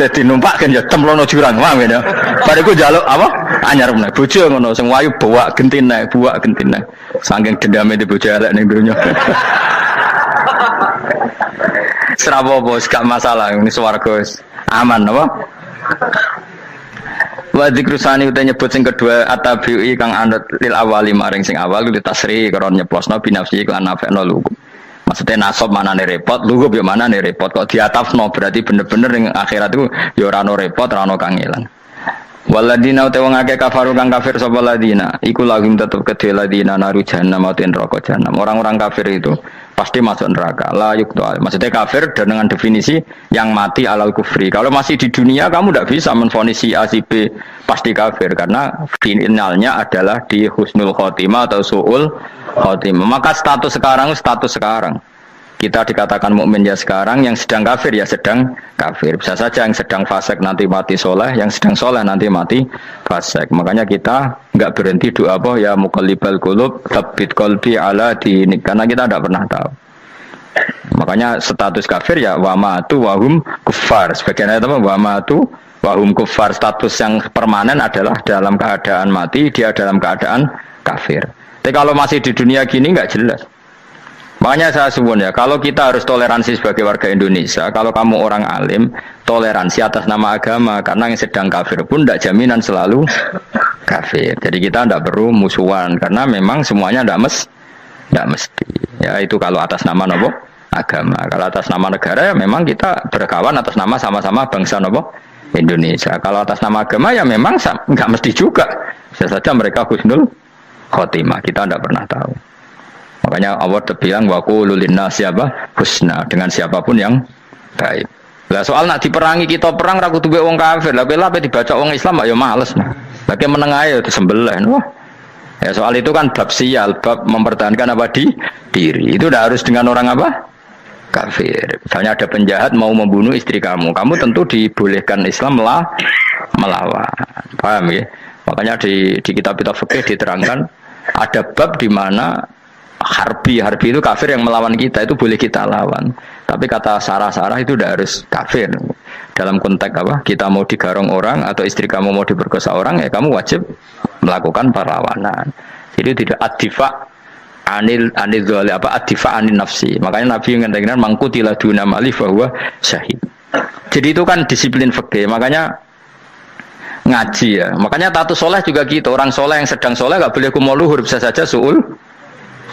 S1: Dadi numpak kan ya cemlono jurang wae ya. Bariku njaluk apa? Anyar meneh. Bojo ngono sing wayu buak gentine. Saking dendame di bojo elek ning donya. Serapo bos gak masalah ini swarga aman apa? Wa dzikrusani uta nyebut sing kedua atabi'i kang anut lil awali maring sing awal li tasri karo nyeplosno binafsi lan nafekno lugu. Maksudnya nasab manane repot, lugu yo manane repot kok diatafno berarti bener-bener ning akhirat iku yo ora ono repot, ora ono kangelan. Waladina uta wong akeh kafaru kang kafir sapa ladina iku lagim tetep kedhe ladina naru jahannam mauten neraka jahannam. Orang-orang kafir itu pasti masuk neraka. La yukta. Maksudnya kafir dengan definisi yang mati alal kufri. Kalau masih di dunia kamu tidak bisa menvonis si A si B pasti kafir karena finalnya adalah di husnul khotimah atau su'ul khotimah. Maka status sekarang. Kita dikatakan mukmin ya sekarang, yang sedang kafir ya sedang kafir. Bisa saja yang sedang fasik nanti mati soleh, yang sedang soleh nanti mati fasik. Makanya kita nggak berhenti doa apa ya muqallibal qulub tsabbit qalbi ala dinik, karena kita tidak pernah tahu. Makanya status kafir ya wa matu wa hum kuffar. Sebagian ayat apa wa matu wa hum kuffar, status yang permanen adalah dalam keadaan mati, dia dalam keadaan kafir. Tapi kalau masih di dunia gini nggak jelas. Makanya saya suwun ya, kalau kita harus toleransi sebagai warga Indonesia, kalau kamu orang alim, toleransi atas nama agama, karena yang sedang kafir pun tidak jaminan selalu kafir. Jadi kita tidak perlu musuhan, karena memang semuanya tidak mesti. Ya itu kalau atas nama nopo agama. Kalau atas nama negara ya memang kita berkawan atas nama sama-sama bangsa nopo Indonesia. Kalau atas nama agama ya memang nggak mesti juga. Bisa saja mereka husnul khotimah, kita tidak pernah tahu. Makanya Allah terbilang wa qulu linnasi apa husna, dengan siapapun yang baik. Lah soal nak diperangi kita perang ra kudu wong kafir. Lah ape dibaca wong Islam ya males. Lagi meneng ae disembelih. Wah. Ya soal itu kan bab sial, bab mempertahankan apa diri. Itu udah harus dengan orang apa? Kafir. Misalnya ada penjahat mau membunuh istri kamu tentu dibolehkan Islam melawan. Paham ya? Makanya di kitab-kitab fikih diterangkan ada bab di mana harbi itu kafir yang melawan kita itu boleh kita lawan, tapi kata sarah itu udah harus kafir dalam konteks apa, kita mau digarong orang atau istri kamu mau diperkosa orang ya kamu wajib melakukan perlawanan. Jadi tidak adifa anil dzali apa adifa anil nafsi. Makanya Nabi mengatakan mangkutila duna mali bahwa syahid. Jadi itu kan disiplin fikih. Makanya ngaji ya. Makanya tatus soleh juga gitu. Orang soleh yang sedang soleh nggak boleh kumo luhur, bisa saja suul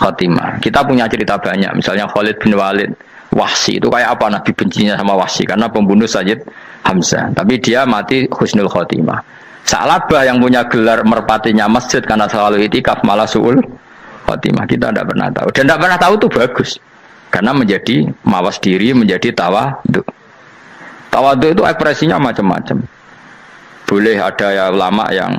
S1: khotimah. Kita punya cerita banyak. Misalnya Khalid bin Walid, Wahsy itu kayak apa Nabi bencinya sama Wahsy karena pembunuh Sayyid Hamzah. Tapi dia mati husnul khotimah. Sa'labah yang punya gelar merpatinya masjid karena selalu itikaf malah suul khotimah. Kita tidak pernah tahu. Dan tidak pernah tahu itu bagus. Karena menjadi mawas diri, menjadi tawadhu. Tawadhu itu ekspresinya macam-macam. Boleh ada ya ulama yang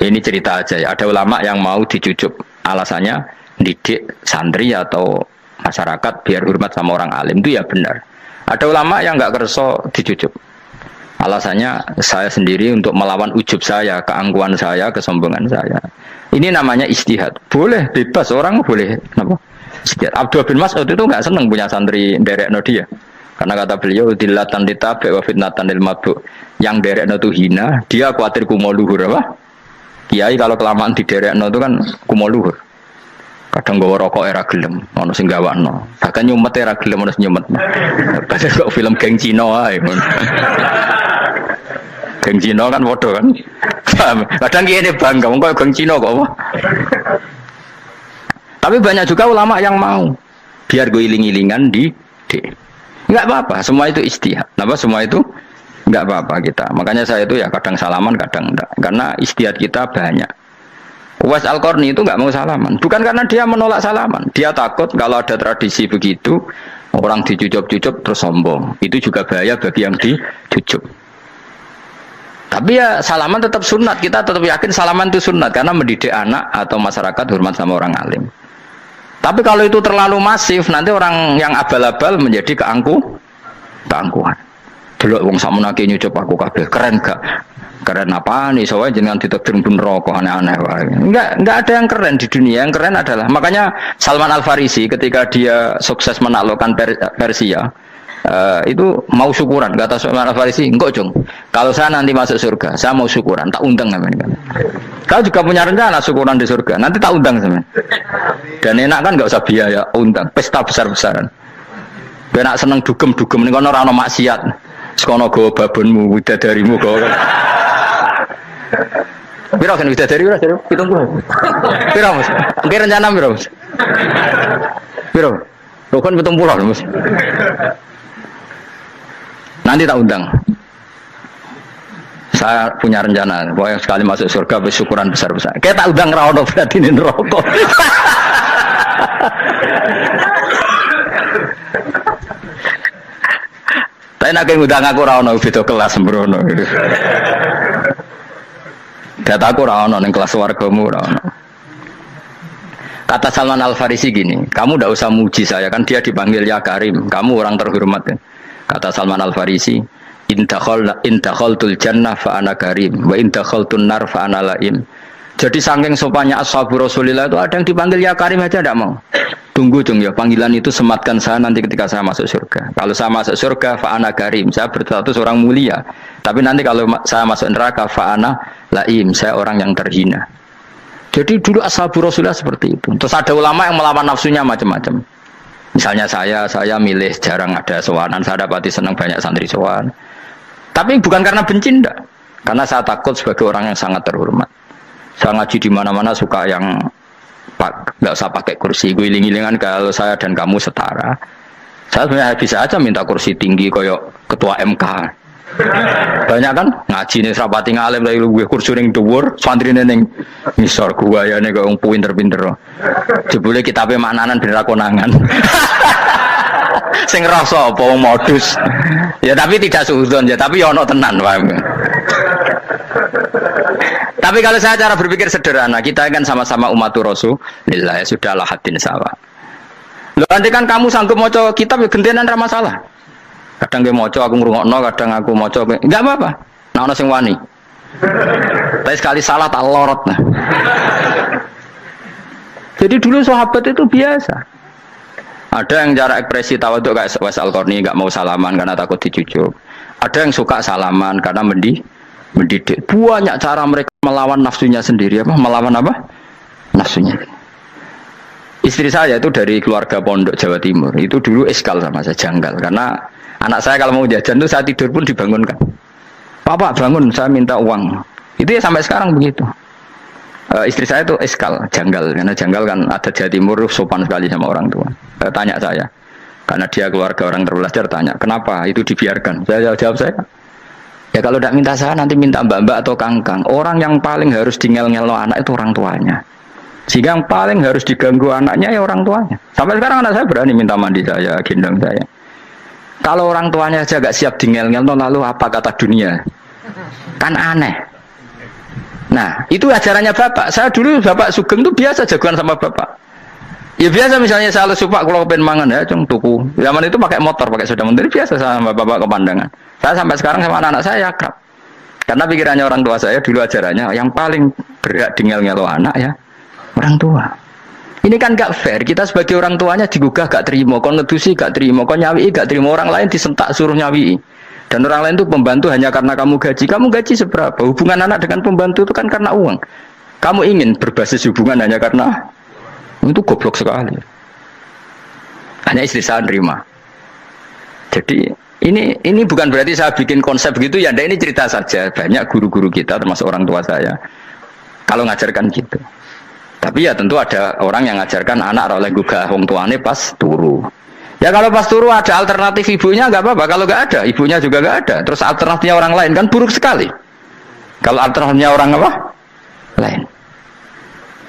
S1: ini cerita aja ya. Ada ulama yang mau dicucuk. Alasannya didik santri atau masyarakat biar hormat sama orang alim itu ya benar. Ada ulama yang nggak kerso dicucuk. Alasannya saya sendiri untuk melawan ujub saya, keangkuhan saya, kesombongan saya. Ini namanya ijtihad. Boleh bebas orang boleh. Kenapa? Abdullah bin Mas'ud itu nggak senang punya santri derekno dia. Karena kata beliau dilatan ditabe wa fitnatan lil mabuk. Yang derekno itu hina, dia khawatir kumo luhur apa? Kiai kalau kelamaan di derekno itu kan kumo luhur. Kadang gawa rokok era gelem, ono sing gawakno. Bahkan nyumet era gelem ono nyumet. Padahal kok film geng Cina ae. Geng Cina kan bodoh kan. Kadang kene bangga kok geng Cina kok apa? Tapi banyak juga ulama yang mau biar gue iling-ilingan di nggak apa-apa, semua itu ijtihad. Kenapa semua itu nggak apa-apa kita. Makanya saya itu ya kadang salaman, kadang enggak. Karena ijtihad kita banyak. Uwais Al-Qarni itu nggak mau salaman. Bukan karena dia menolak salaman. Dia takut kalau ada tradisi begitu, orang dicucup-cucup terus sombong. Itu juga bahaya bagi yang dicucup. Tapi ya salaman tetap sunat. Kita tetap yakin salaman itu sunat. Karena mendidik anak atau masyarakat hormat sama orang alim. Tapi kalau itu terlalu masif, nanti orang yang abal-abal menjadi keangkuhan. Delok wong sakmenake nyucup aku kabeh, keren gak? Keren apa nih? Soalnya jenengan ditakdir pun rokok aneh-aneh wae. Enggak ada yang keren di dunia. Yang keren adalah makanya Salman Al-Farisi ketika dia sukses menaklukkan Persia, itu mau syukuran. Kata Salman Al-Farisi, enggak Jong. Kalau saya nanti masuk surga, saya mau syukuran, tak undang namanya. Kau juga punya rencana syukuran di surga, nanti tak undang sama. Dan enak kan nggak usah biaya undang, pesta besar-besaran. Benak seneng dugem-dugem nih kono rano maksiat, sekono go babonmu, widadarimu go. Biro kan widadari biro, hitung puluh. Biro mas, kira rencana biro mas. Biro, lo kan hitung puluh mas. Nanti tak undang. Saya punya rencana, pokoknya sekali masuk surga bersyukuran besar-besar. Kayak tak undang rawon berarti ini rokok. Tapi nak ngundang aku rawon beda kelas sembrono. Data aku rawon ning kelas wargamu rawon. Kata Salman Al-Farisi gini, kamu tidak usah muji saya kan dia dipanggil ya Karim, kamu orang terhormat. Kata Salman Al-Farisi, indakhaltul jannah fa ana karim wa indakhaltun nar fa ana laim. Jadi saking sopannya ashabu Rasulillah itu ada yang dipanggil ya Karim aja tidak mau. Tunggu dong ya, panggilan itu sematkan saya nanti ketika saya masuk surga. Kalau saya masuk surga fa ana karim, saya berstatus orang mulia. Tapi nanti kalau saya masuk neraka fa ana laim, saya orang yang terhina. Jadi dulu ashabu Rasulillah seperti itu. Terus ada ulama yang melawan nafsunya macam-macam. Misalnya saya milih jarang ada sowanan, saya dapati senang banyak santri sowan. Tapi bukan karena benci enggak. Karena saya takut sebagai orang yang sangat terhormat. Saya ngaji di mana-mana suka yang enggak usah pakai kursi, guling-gilingan kalau saya dan kamu setara. Saya sebenarnya bisa aja minta kursi tinggi koyok ketua MK. Banyak kan ngaji nih serapati ngalim dari gue kursi ning dhuwur, santri ning ngisor guayane kok wong pinter-pinter. Jebule kitabe maknanan ben ra konangan. Sing rasa apa wong modus. Ya tapi tidak suudzon ya, tapi ya ono tenan, paham. Tapi kalau saya cara berpikir sederhana, kita kan sama-sama umatur Rasulullah, ya sudahlah hadin sawa. Loh nanti kan kamu sanggup maca kitab ya gentenan ra masalah. Kadang dia moco aku ngrungokno, kadang aku moco enggak apa-apa. Nah ono sing wani. Tapi sekali salah tak lorot nah. Jadi dulu sahabat itu biasa. Ada yang cara ekspresi tawadhu kayak Uwais Al-Qarni enggak mau salaman karena takut dicucuk. Ada yang suka salaman karena mendidik. Banyak cara mereka melawan nafsunya sendiri apa? Melawan apa? Nafsunya. Istri saya itu dari keluarga pondok Jawa Timur. Itu dulu eskal sama saya, janggal karena anak saya kalau mau jajan tuh saya tidur pun dibangunkan. Papa bangun, saya minta uang. Itu ya sampai sekarang begitu. Istri saya itu eskal, janggal, karena janggal kan ada Jawa Timur sopan sekali sama orang tua. Tanya saya, karena dia keluarga orang terpelajar, tanya kenapa itu dibiarkan. Saya jawab saya, ya kalau tidak minta saya nanti minta mbak-mbak atau kangkang. Orang yang paling harus ngel-ngelo anak itu orang tuanya. Sehingga yang paling harus diganggu anaknya ya orang tuanya. Sampai sekarang anak saya berani minta mandi saya, gendong saya. Kalau orang tuanya aja gak siap ngel-ngel, lalu apa kata dunia? Kan aneh. Nah, itu ajarannya bapak. Saya dulu bapak Sugeng itu biasa jagoan sama bapak. Ya biasa misalnya saya lupa kalau pengen mangan ya, cung tuku. Zaman itu pakai motor, pakai sepeda motor biasa sama bapak ke pandangan. Saya sampai sekarang sama anak-anak saya akrab. Karena pikirannya orang tua saya dulu ajarannya yang paling berat ngel-ngelo anak ya orang tua. Ini kan gak fair. Kita sebagai orang tuanya digugah gak terima, kon ngedusi gak terima, kon nyawi gak terima, orang lain disentak suruh nyawi. Dan orang lain itu pembantu hanya karena kamu gaji. Kamu gaji seberapa? Hubungan anak dengan pembantu itu kan karena uang. Kamu ingin berbasis hubungan hanya karena itu goblok sekali. Hanya istri saya nerima. Jadi ini bukan berarti saya bikin konsep gitu ya. Ini cerita saja. Banyak guru-guru kita termasuk orang tua saya kalau ngajarkan gitu. Tapi ya tentu ada orang yang ngajarkan anak oleh gugah wong tuane pas turu. Ya kalau pas turu ada alternatif ibunya nggak apa-apa. Kalau nggak ada, ibunya juga nggak ada. Terus alternatifnya orang lain kan buruk sekali. Kalau alternatifnya orang apa? Lain.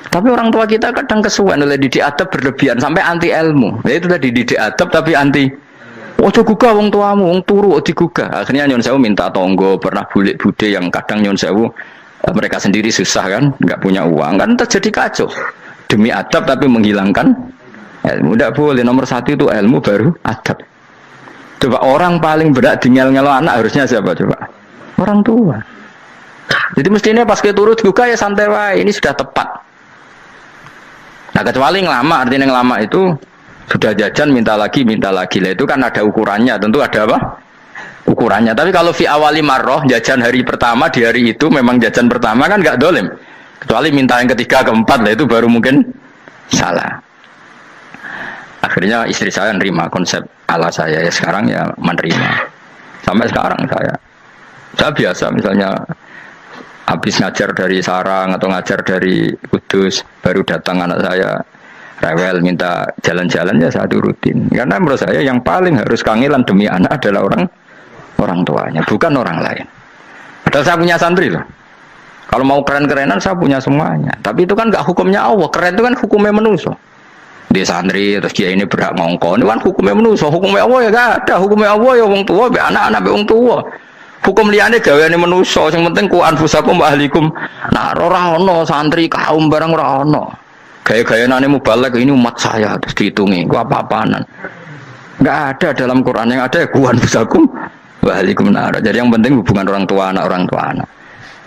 S1: Tapi orang tua kita kadang kesuwen oleh didik adab berlebihan sampai anti ilmu. Ya itu tadi didik adab tapi anti. Ojo gugah wong tuamu, wong turu digugah. Akhirnya nyon sewu minta tonggo, pernah bulik bude yang kadang nyon sewu mereka sendiri susah kan, nggak punya uang kan terjadi kacau. Demi adab tapi menghilangkan ilmu. Tidak boleh. Nomor satu itu ilmu baru adab. Coba orang paling berat ngel-ngelo anak harusnya siapa coba? Orang tua. Jadi mestinya pas kita turut juga ya santai wae. Ini sudah tepat. Nah kecuali ngelama, artinya ngelama itu sudah jajan minta lagi lah itu kan ada ukurannya. Tentu ada apa? Ukurannya. Tapi kalau fi awali marroh jajan hari pertama di hari itu memang jajan pertama kan nggak dolim. Kecuali minta yang ketiga keempat lah itu baru mungkin salah. Akhirnya istri saya nerima konsep ala saya ya sekarang ya menerima. Sampai sekarang saya biasa misalnya habis ngajar dari Sarang atau ngajar dari Kudus baru datang anak saya rewel minta jalan-jalan ya saya turutin. Karena menurut saya yang paling harus kangelan demi anak adalah orang tuanya, bukan orang lain. Padahal saya punya santri loh. Kalau mau keren-kerenan saya punya semuanya. Tapi itu kan nggak hukumnya Allah. Keren itu kan hukumnya manusia. Dia santri terus dia ini berhak ngongkon. Ini kan hukumnya manusia. Hukumnya Allah ya gak ada. Hukumnya Allah ya wong tua, be anak-anak be wong tua. Hukum liane gaweane manusia. Yang penting ku anfusakum wa ahlikum. Nah, ora ono santri kaum barang ora ono. Gaya-gayanane mubalek ini umat saya terus dihitungi. Ku apa-apaanan. Enggak ada dalam Quran. Yang ada ya ku anfusakum wa ahlikum. Nah, jadi yang penting hubungan orang tua anak.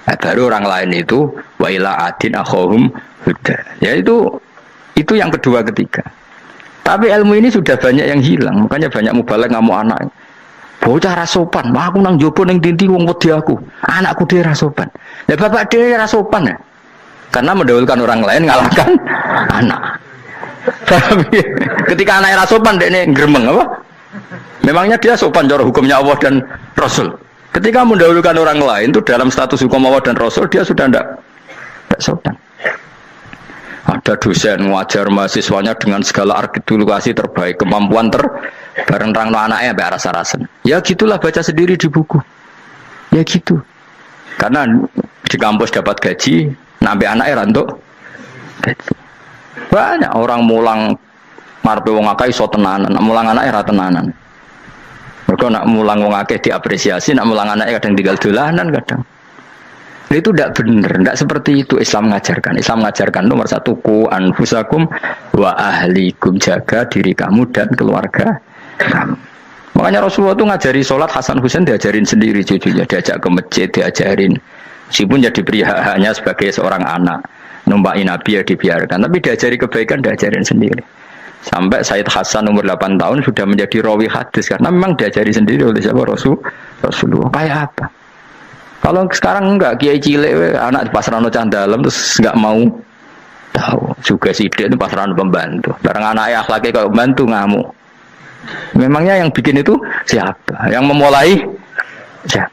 S1: Nah, baru orang lain itu wa ila adin akhahum huda. Ya itu yang kedua ketiga. Tapi ilmu ini sudah banyak yang hilang. Makanya banyak mubalek ngamuk anak. Bocah rasopan, aku nang jopo ning tinti wong wedi aku. Anakku dhewe rasopan. Lah bapak dhewe rasopan ya. Karena mendahulukan orang lain ngalahkan anak. Tapi ketika anak rasopan dekne gremeng apa? Memangnya dia sopan cara hukumnya Allah dan Rasul. Ketika mendahulukan orang lain itu dalam status hukum Allah dan Rasul dia sudah tidak sopan. Ada dosen ngajar mahasiswanya dengan segala artikulasi terbaik, kemampuan bareng rangno anaknya sampai rasa-rasen. Ya gitulah baca sendiri di buku. Ya gitu. Karena di kampus dapat gaji, nampi anaknya rantuk gaji. Banyak orang mulang marpe wong akeh iso tenanan, mulang anaknya ra tenanan. Mergo nak mulang wong akeh diapresiasi, nak mulang anaknya kadang tinggal dolanan kadang. Itu tidak benar, tidak seperti itu Islam mengajarkan. Islam mengajarkan nomor satu ku anfusakum wa ahlikum, jaga diri kamu dan keluarga kamu. Makanya Rasulullah itu ngajari sholat Hasan Husain diajarin sendiri cucunya, diajak ke masjid diajarin. Meskipun jadi hanya sebagai seorang anak, numpaki Nabi ya dibiarkan, tapi diajari kebaikan diajarin sendiri. Sampai Said Hasan umur 8 tahun sudah menjadi rawi hadis karena memang diajari sendiri oleh siapa Rasulullah. Kayak apa? Kalau sekarang enggak, kiai cilik anak di pasrano candalem terus enggak mau tahu. Juga si dia itu pasrano pembantu. Barang anak akhlaknya kalau bantu ngamuk. Memangnya yang bikin itu siapa? Yang memulai siapa?